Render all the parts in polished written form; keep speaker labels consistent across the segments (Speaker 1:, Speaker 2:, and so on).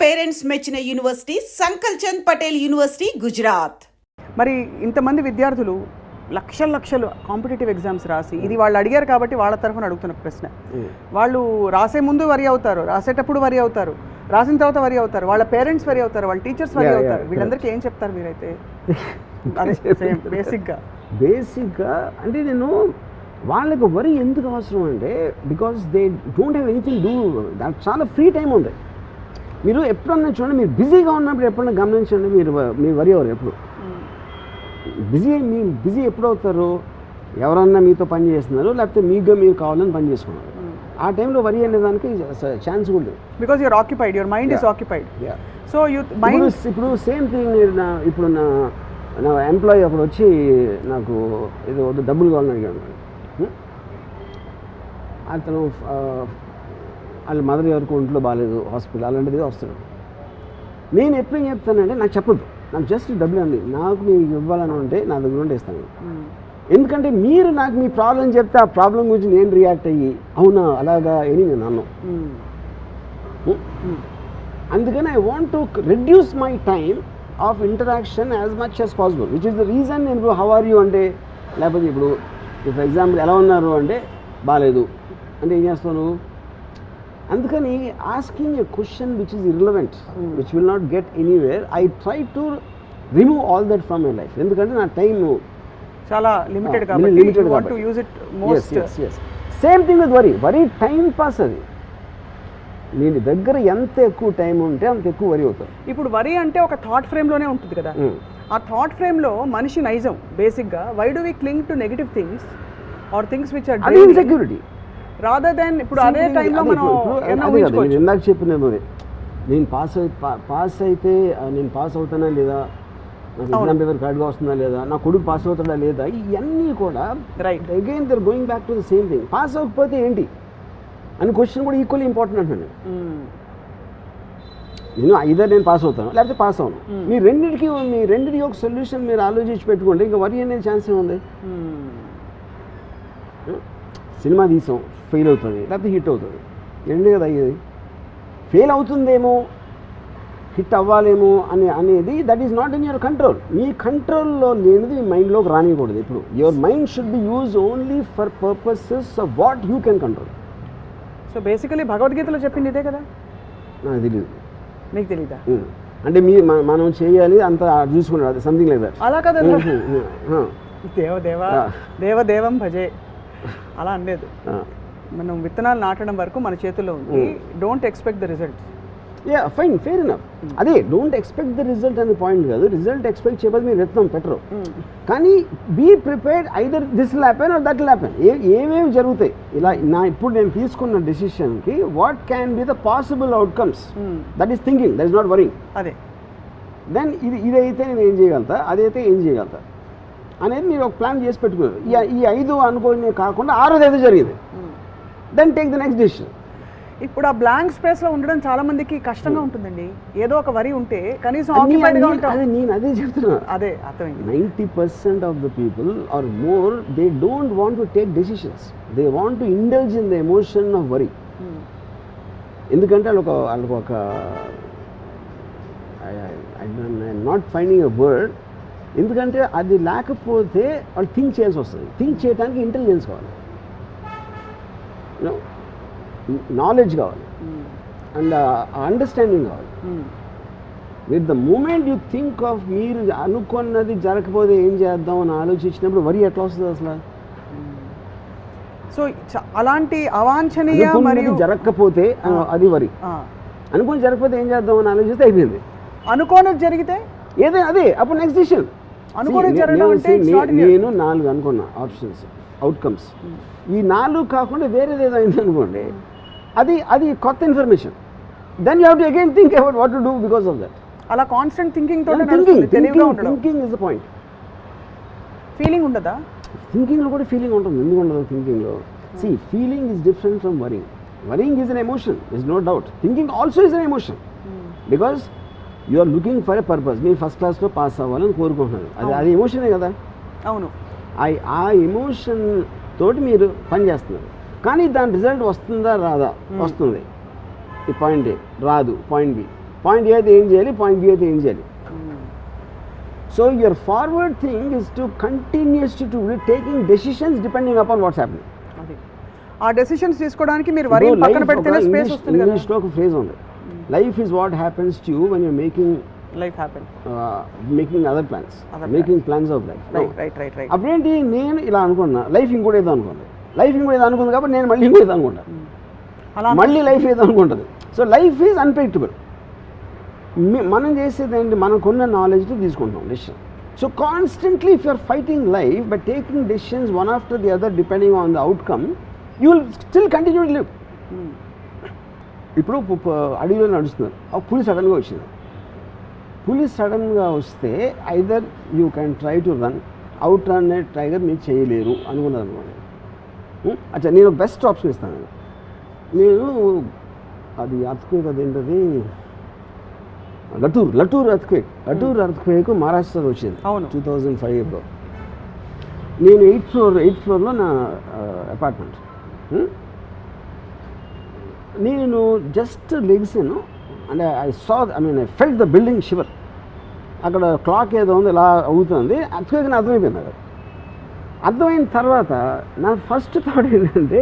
Speaker 1: Parents మెచ్చిన university సంకల్ Chand Patel university Gujarat.
Speaker 2: మరి ఇంతమంది విద్యార్థులు లక్షలు కాంపిటేటివ్ ఎగ్జామ్స్ రాసి ఇది వాళ్ళు అడిగారు కాబట్టి వాళ్ళ తరఫున అడుగుతున్న ప్రశ్న. వాళ్ళు రాసే ముందు వరి అవుతారు, రాసేటప్పుడు వరి అవుతారు, రాసిన తర్వాత వరి అవుతారు, వాళ్ళ పేరెంట్స్ వరి అవుతారు, వాళ్ళ టీచర్స్ వరి అవుతారు. వీళ్ళందరికీ ఏం చెప్తారు మీరైతే?
Speaker 3: బేసిక్గా అంటే నేను వాళ్ళకి వరి ఎందుకు అవసరం అంటే because they don't have anything do, దానికి చాలా ఫ్రీ టైం ఉంది. మీరు ఎప్పుడన్నా చూడండి, మీరు బిజీగా ఉన్నప్పుడు ఎప్పుడన్నా గమనించండి, మీరు వరి అవ్వరు ఎప్పుడు. బిజీ ఎప్పుడు అవుతారు? ఎవరన్నా మీతో పని చేస్తున్నారు, లేకపోతే మీరు కావాలని పని చేసుకున్నారు. ఆ టైంలో వరి అనే దానికి ఛాన్స్ కూడా లేదు.
Speaker 2: Because your occupied, your mind is occupied. So ఇప్పుడు
Speaker 3: సేమ్ థింగ్. ఇప్పుడు నా ఎంప్లాయీ అప్పుడు వచ్చి నాకు ఏదో డబ్బులు కావాలని అడిగాను. అతను వాళ్ళ మదర్ ఎవరికి ఒంట్లో బాగాలేదు, హాస్పిటల్ అలాంటిది వస్తాడు. నేను ఎప్పుడు ఏం చెప్తానంటే, నాకు చెప్పొద్దు, నాకు జస్ట్ డబ్బులు అండి, నాకు మీకు ఇవ్వాలని ఉంటే నా దగ్గర ఉంటే ఇస్తాను. ఎందుకంటే మీరు నాకు మీ ప్రాబ్లం చెప్తే ఆ ప్రాబ్లం గురించి నేను రియాక్ట్ అయ్యి అవునా అలాగా అని నేను అన్నాను. అందుకని I want to reduce my time of interaction as much as possible, which is the reason. నేను ఇప్పుడు హౌ ఆర్ యూ అంటే, లేకపోతే ఇప్పుడు ఫర్ ఎగ్జాంపుల్ ఎలా ఉన్నారు అంటే బాగాలేదు అంటే ఏం చేస్తాను. అందుకని asking a question which is irrelevant, which will not get anywhere, I try to remove all that from my life. ఎందుకంటే నా టైం
Speaker 2: చాలా లిమిటెడ్ కాబట్టి use it most.
Speaker 3: Same thing with వరి టైం పాస్. అది నేను దగ్గర ఎంత ఎక్కువ టైం ఉంటే అంత ఎక్కువ వరి అవుతాను.
Speaker 2: ఇప్పుడు వరి అంటే ఒక థాట్ ఫ్రేమ్లోనే ఉంటుంది కదా. ఆ థాట్ ఫ్రేమ్లో మనిషి నైజం బేసిక్గా why do we cling to negative things or things which are
Speaker 3: insecurity
Speaker 2: rather than. ఇప్పుడు అదే టైంలో మనం
Speaker 3: ఇందాక చెప్పినది, నేను పాస్ అయితే నేను పాస్ అవుతానా లేదా, నాకు ఎగ్జామ్ పేపర్ కరెక్ట్గా వస్తుందా లేదా, నా కొడుకు పాస్ అవుతాడా లేదా, ఇవన్నీ కూడా right again there going back to the same thing. Pass అవ్వకపోతే ఏంటి అని క్వశ్చన్ కూడా ఈక్వల్లీ ఇంపార్టెంట్ అంటున్నాను. నేను పాస్ అవుతాను లేకపోతే పాస్ అవును. మీ రెండింటికి ఒక సొల్యూషన్ మీరు ఆలోచించి పెట్టుకోండి, ఇంకా వరి అనేది ఛాన్స్ ఏముంది. సినిమా తీసాం, ఫెయిల్ అవుతుంది లేకపోతే హిట్ అవుతుంది, రెండే కదా అయ్యేది. ఫెయిల్ అవుతుందేమో, హిట్ అవ్వాలేమో అనేది that is not in your control. మీ కంట్రోల్లో లేనిది మీ మైండ్లోకి రానియకూడదు. ఇప్పుడు your mind should be use only for purposes of what you can control.
Speaker 2: So basically భగవద్గీతలో చెప్పింది ఇదే కదా.
Speaker 3: నాకు తెలియదు.
Speaker 2: మీకు తెలీదా?
Speaker 3: అంటే మనం చేయాలి అంత చూసుకున్నాడు, అది సంథింగ్ లేదా
Speaker 2: అలా కదా. దేవదేవం భజే అలా అనలేదు. మనం విత్తనాలు నాటడం వరకు మన చేతుల్లో ఉంది. Don't expect the result.
Speaker 3: Fine, fair enough. అదే డోంట్ ఎక్స్పెక్ట్ ద రిజల్ట్ అనే పాయింట్ కాదు. రిజల్ట్ ఎక్స్పెక్ట్ చేయబోదు, మీరు విత్తనం పెట్టరు. కానీ be prepared, either this will happen or that will happen. ఏమేమి జరుగుతాయి ఇలా ఇప్పుడు నేను తీసుకున్న డెసిషన్కి what can be the possible outcomes, that is thinking, that is not worrying.
Speaker 2: అదే
Speaker 3: దెన్ ఇదైతే నేను ఏం చేయగలుగుతా, అదైతే ఏం చేయగలుగుతా అనేది మీరు ఒక ప్లాన్ చేసి పెట్టుకున్నారు. ఈ 5 అనుకోనే కాకుండా 6ది ఏదో జరిగింది, then take the next decision.
Speaker 2: ఇప్పుడు ఆ బ్లాంక్ స్పేస్లో ఉండడం చాలా మందికి కష్టంగా ఉంటుందండి. ఏదో ఒక వరి ఉంటే కనీసం ఆక్యుపైడ్గా ఉంటారు.
Speaker 3: నేను అదే చెప్తున్నా.
Speaker 2: అదే అర్థమైంది.
Speaker 3: 90% of the people are more they don't want to take decisions, they want to indulge in the emotion of worry. ఎందుకంటే వాళ్ళకు ఒక I'm not finding a word, ఎందుకంటే అది లేకపోతే వాళ్ళు థింక్ చేయాల్సి వస్తుంది. థింక్ చేయడానికి ఇంటెలిజెన్స్ కావాలి, నాలెడ్జ్ కావాలి, అండ్ అండర్స్టాండింగ్ కావాలి. With the moment you think of మీరు అనుకున్నది జరగకపోతే ఏం చేద్దాం అని ఆలోచించినప్పుడు వరి ఎట్లా వస్తుంది అసలు?
Speaker 2: సో అలాంటి అవాంఛనీయ మరియు
Speaker 3: జరగకపోతే అది వరి. అనుకుని జరగకపోతే ఏం చేద్దాం అని ఆలోచిస్తే అయిపోయింది.
Speaker 2: అనుకోనది జరిగితే
Speaker 3: ఏదే అదే అప్పుడు నెక్స్ట్ డిసిషన్. నేను 4 అనుకున్నా ఆప్షన్స్, అవుట్కమ్స్. ఈ 4 కాకుండా వేరేది ఏదో అయింది అనుకోండి, అది కొత్త information. Then you have to again think about what to do because of that.
Speaker 2: అలా constant thinking
Speaker 3: thinking is the point.
Speaker 2: Feeling ఉండదా?
Speaker 3: థింకింగ్లో కూడా ఫీలింగ్ ఉంటుంది. ఎందుకు ఉండదు థింకింగ్లో? See, feeling is different from worrying. Worrying is an emotion, is no doubt. Thinking also is an emotion, because you are looking for a purpose. మీరు first క్లాస్లో pass అవ్వాలని కోరుకుంటున్నారు, అది ఎమోషనే కదా.
Speaker 2: అవును.
Speaker 3: ఆ ఎమోషన్ తోటి మీరు పని చేస్తున్నారు, కానీ దాని రిజల్ట్ వస్తుందా రాదా? వస్తుంది. ఈ పాయింట్ ఏ రాదు, పాయింట్ బి. పాయింట్ ఏ అయితే ఏం చేయాలి, పాయింట్ బి అయితే ఏం చేయాలి. So your forward thing is to continues to taking decisions depending upon what's happening.
Speaker 2: ఆ డెసిషన్స్ తీసుకోవడానికి మీరు వరి పక్కన పెడితేనే స్పేస్ వస్తుంది కదా.
Speaker 3: ఇంగ్లీష్లో ఒక ఫ్రేజ్ ఉంది, life is what happens to you when you're making
Speaker 2: life happen
Speaker 3: making other plans, making plans of life.
Speaker 2: Right.
Speaker 3: అప్పుడేంటి, నేను ఇలా అనుకున్నా, లైఫ్ ఇంకోటి ఏదో అనుకుంది, లైఫ్ ఇంకోటి ఏదో అనుకుంది కాబట్టి నేను మళ్ళీ ఇంకోటి ఏదో అనుకుంటా, మళ్ళీ లైఫ్ ఏదో అనుకుంటుంది. So life is unpredictable. మనం చేసేది ఏంటి, మనకున్న నాలెడ్జ్తో తీసుకుంటాం decision. So constantly if you're fighting life by taking decisions one after the other depending on the outcome, you will still continue to live. ఇప్పుడు అడవిలో నడుస్తున్నారు, ఆ పులి సడన్గా వచ్చింది. పులి సడన్గా వస్తే either you can try to run, out run tiger మీరు చేయలేరు అనుకున్నది అనుకోండి. అచ్చా, నేను బెస్ట్ ఆప్షన్ ఇస్తాను. నేను అది అర్త్క్వేక్, అదేంటది లటూర్ అర్త్క్వేక్ మహారాష్ట్రలో వచ్చింది 2005లో. నేను 8th ఫ్లోర్లో నా అపార్ట్మెంట్. నేను జస్ట్ లెగిసాను అంటే I felt the building shiver. అక్కడ క్లాక్ ఏదో ఉంది ఇలా అవుతుంది, అర్త్క్వేక్ అని అర్థమైపోయింది. అది అర్థమైన తర్వాత నా ఫస్ట్ థాట్ ఏంటంటే,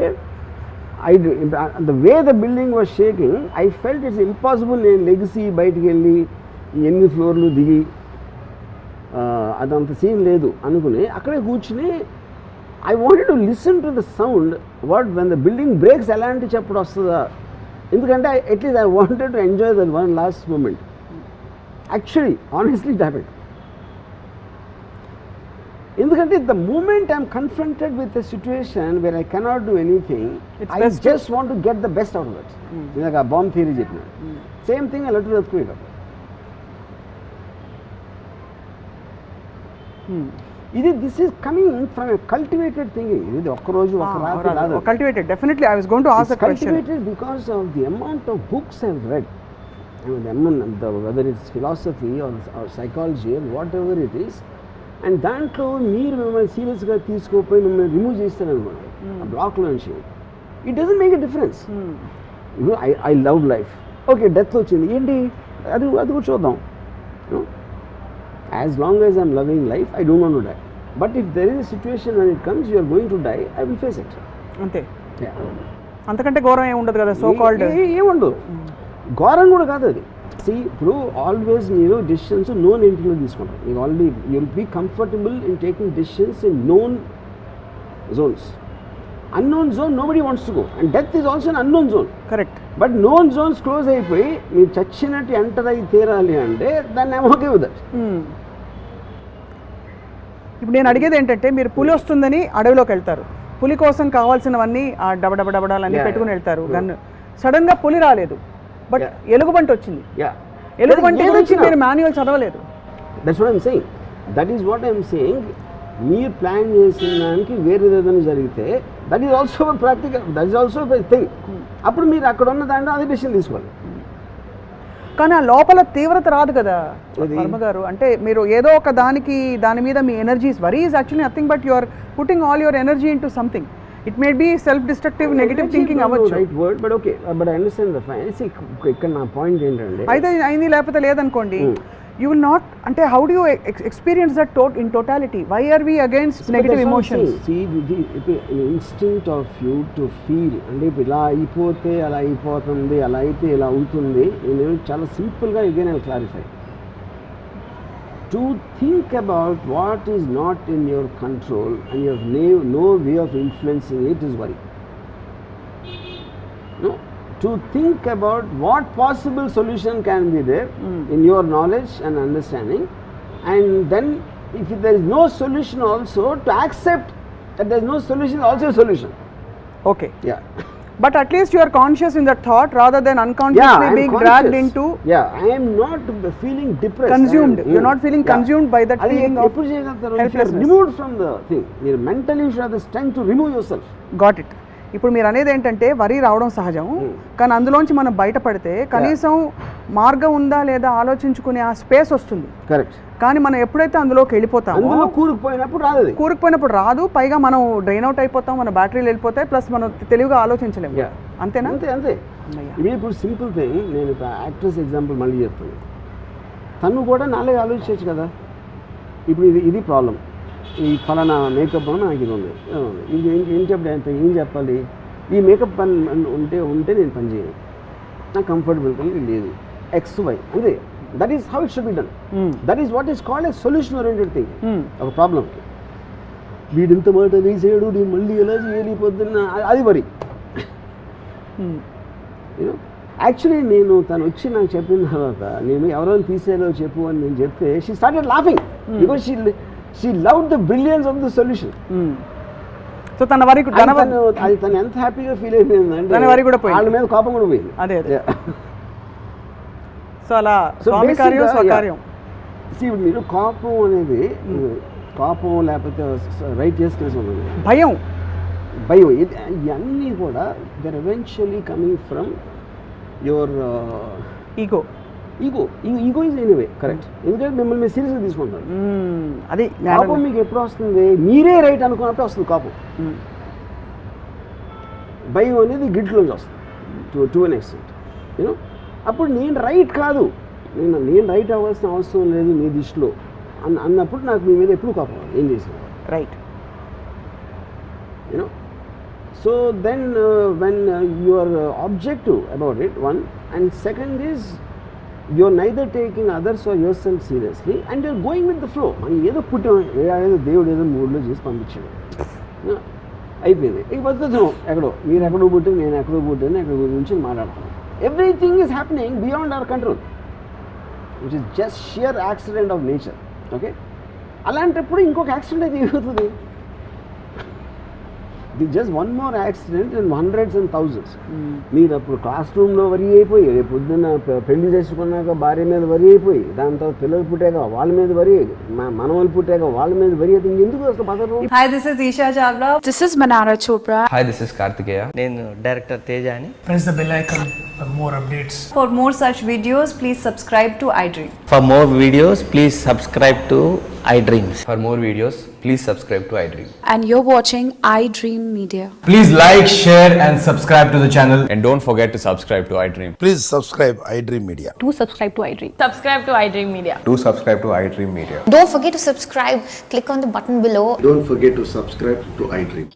Speaker 3: the way the building was shaking, I felt it's impossible నేను లెగిసి బయటికి వెళ్ళి ఎన్ని ఫ్లోర్లు దిగి అదంత సీన్ లేదు అనుకుని అక్కడే కూర్చుని I wanted to listen to the sound when the building breaks ఎలాంటి చెప్పుడు వస్తుందా, ఎందుకంటే at least I wanted to enjoy that one last moment. Actually honestly it happened. ఎందుకంటే the moment I'm confronted with a situation where I cannot do anything, I just want to get the best out of that. ఇందాక ఆ bomb theory చెప్పిన same thing I let to earthquake. ఇది this is coming from a cultivated thinking. ఇది ఒక్కరోజు ఒక రాత్రి రాదు.
Speaker 2: Cultivated, definitely I was going to ask that question.
Speaker 3: Cultivated because of the amount of books I have read. whether it's philosophy or psychology or whatever it is, and దాంట్లో మీరు మిమ్మల్ని సీరియస్గా తీసుకోపోయి మిమ్మల్ని రిమూవ్ చేస్తారనమాట ఆ బ్లాక్లో నుంచి. It doesn't make a difference. ఇప్పుడు I love life, okay death వచ్చింది ఏంటి, అది కూడా చూద్దాం. As long as I'm loving life I don't want to die. But if there is a situation when it comes you are going to die, I will face it.
Speaker 2: అంతే, అంతకంటే ఘోరం ఏమి ఉండదు కదా. సో కాల్డ్
Speaker 3: ఏముండదు, ఘోరం కూడా కాదు అది. ఇప్పుడు ఆల్వేస్ మీరు డెసిషన్స్ నోన్ ఎంట్రీలో తీసుకుంటారు. మీకు already you will be comfortable in taking decisions in known zones. Unknown zone nobody wants to go, and death is also an unknown zone.
Speaker 2: Correct.
Speaker 3: But known zones close అయిపోయి మీరు చచ్చినట్టు enter అయి తీరాలి అంటే దాన్ని ఐమ్ ఓకే విత్ దట్.
Speaker 2: ఇప్పుడు నేను అడిగేది ఏంటంటే, మీరు పులి వస్తుందని అడవిలోకి వెళ్తారు, పులి కోసం కావాల్సినవన్నీ ఆ డబడబడబడాలన్నీ పెట్టుకుని వెళ్తారు. గన్ను సడన్గా పులి రాలేదు, బట్ ఎలుగుబంటి వచ్చింది. ఎలుగుబంటి గురించి మీరు మాన్యువల్ చదవలేదు.
Speaker 3: That's what I'm saying. That is what I'm saying. మీరు ప్లాన్ చేసిన దానికి వేరే ఏదైనా జరిగితే that is also practical, that is also thing. అప్పుడు మీరు అక్కడ ఉన్న దాంట్లో అదే డెసిషన్ తీసుకోవాలి.
Speaker 2: కానీ ఆ లోపల తీవ్రత రాదు కదా వర్మ గారు. అంటే మీరు ఏదో ఒక దాని మీద మీ energies, worry is actually nothing but you are putting all your energy into something. It may be self destructive negative thinking అవ్వచ్చు.
Speaker 3: Right word, but okay, but I understand the fines. ఇక్కడ నా పాయింట్ ఏంటంటే,
Speaker 2: అయితే అయింది లేకపోతే లేదనుకోండి, you will not, అంటే how do you experience that in totality? Why are we against negative emotions?
Speaker 3: Instinct of you to feel, అంటే ఇప్పుడు ఇలా అయిపోతే అలా అయిపోతుంది, అలా అయితే ఇలా అవుతుంది. నేను చాలా సింపుల్గా again I clarify. To think about what is not in your control and you have no way of influencing it is worry. No, to think about what possible solution can be there in your knowledge and understanding, and then if there is no solution also to accept that there is no solution is also a solution.
Speaker 2: Okay.
Speaker 3: Yeah.
Speaker 2: But at least you are conscious in that thought rather than unconsciously being dragged into.
Speaker 3: Yeah, I am not feeling depressed.
Speaker 2: Consumed. You're not feeling consumed by that feeling of helplessness.
Speaker 3: Removed from the thing. You mentally should have the strength to remove yourself.
Speaker 2: Got it. ఇప్పుడు మీరు అనేది ఏంటంటే వరి రావడం సహజం, కానీ అందులోంచి మనం బయటపడితే కనీసం మార్గం ఉందా లేదా ఆలోచించుకునే ఆ స్పేస్ వస్తుంది.
Speaker 3: కరెక్ట్.
Speaker 2: కానీ మనం ఎప్పుడైతే అందులోకి వెళ్ళిపోతామో, కూరుకుపోయినప్పుడు రాదు. పైగా మనం డ్రైన్ అవుట్ అయిపోతాం, మన బ్యాటరీలు వెళ్ళిపోతాయి, ప్లస్ మనం తెలివిగా ఆలోచించలేము. అంతేనా?
Speaker 3: అంతే ఇప్పుడు సింపుల్ థింగ్, నేను ఒక యాక్ట్రెస్ ఎగ్జాంపుల్ మళ్ళీ చెప్తాను. తను కూడా నాలుగు ఆలోచించవచ్చు కదా, ఇప్పుడు ఇది ప్రాబ్లం, ఈ ఫలానా మేకప్ అని నాకు ఇది ఉంది, ఇది ఏం చెప్పాలి, ఈ మేకప్ పని ఉంటే నేను పని చేయను, నాకు కంఫర్టబుల్గా లేదు, XY అంతే. That is how it should be done. That is what is called a solution oriented thing. ఒక ప్రాబ్లంకి వీడు ఇంత మాట వేసాడు, నేను మళ్ళీ ఎలా చేయాలి పొద్దున్న, అది వరి. యూనో యాక్చువల్లీ నేను తను వచ్చి నాకు చెప్పిన తర్వాత, నేను ఎవరైనా తీసేలో చెప్పు అని నేను చెప్తే, she started laughing because she loved the brilliance of the solution.
Speaker 2: So తన వరకు
Speaker 3: అది తను ఎంత హ్యాపీగా ఫీల్ అయిపోయింది అంటే
Speaker 2: తన వరకు కూడా పోయింది,
Speaker 3: వాళ్ళ మీద కోపం కూడా పోయింది.
Speaker 2: అదే సో అలా స్వామి కార్యం స్వకార్యం.
Speaker 3: ఇప్పుడు మీరు కోపం అనేది కోపం లేకపోతే రైట్ చేసుకునేసి ఉన్నది, భయం ఇవన్నీ కూడా there eventually coming from your
Speaker 2: ego
Speaker 3: is anyway correct. ఎందుకంటే మిమ్మల్ని మీరు సీరియస్గా తీసుకుంటారు.
Speaker 2: అది
Speaker 3: కోపం మీకు ఎప్పుడు వస్తుంది, మీరే రైట్ అనుకున్నప్పుడు వస్తుంది కోపం. భయం అనేది గిడ్లోంచి వస్తుంది టు అన్ ఎక్స్టెంట్. యూనో అప్పుడు నేను రైట్ కాదు, నేను రైట్ అవ్వాల్సిన అవసరం లేదు మీ దృష్టిలో అన్నప్పుడు నాకు మీ మీద ఎప్పుడు కోపం ఏం చేసిన
Speaker 2: right.
Speaker 3: You know so then when you are objective about it, one, and second is you are neither taking others or yourself seriously and you're going with the flow. మనం ఏదో పుట్టాం, ఏదో దేవుడు ఏదో మూడ్లో చేసి పంపించాడు, అయిపోయింది. ఇక బతుకుతున్నాం ఎక్కడో, మీరు ఎక్కడో పుట్టి నేను ఎక్కడో పుట్టాను, ఎక్కడ గురించి మాట్లాడతాను. Everything is happening beyond our control, which is just sheer accident of nature. Okay, అలాంటప్పుడు ఇంకొక యాక్సిడెంట్ అయితే ఏమవుతుంది? ఇది just one more accident in hundreds and thousands. మీరు అప్పుడు క్లాస్ రూమ్లో వరి అయిపోయి, రేపు పొద్దున్న పెళ్లి చేసుకున్నాక భార్య మీద వరి అయిపోయి, దాని తర్వాత పిల్లలు పుట్టాక వాళ్ళ మీద వరి, మనవలు పుట్టాక వాళ్ళ మీద వరి అయితే ఇంకెందుకు అసలు పదరు?
Speaker 4: Hi, this is Isha Chavla. This is Manara Chopra.
Speaker 5: Hi, this is Kartikeya.
Speaker 6: నేను డైరెక్టర్ తేజ అని.
Speaker 7: Press the bell icon for more updates.
Speaker 4: For more such videos, please subscribe to iDream.
Speaker 6: For more videos, please subscribe to iDreams.
Speaker 5: For more videos, please subscribe to iDream.
Speaker 4: And you're watching iDream Media.
Speaker 8: Please like, share and subscribe to the channel.
Speaker 5: And don't forget to subscribe to iDream.
Speaker 9: Please subscribe iDream Media.
Speaker 10: Do subscribe to iDream.
Speaker 11: Subscribe to iDream Media.
Speaker 5: Do subscribe to iDream Media.
Speaker 10: Don't forget to subscribe. Click on the button below.
Speaker 9: Don't forget to subscribe to iDream.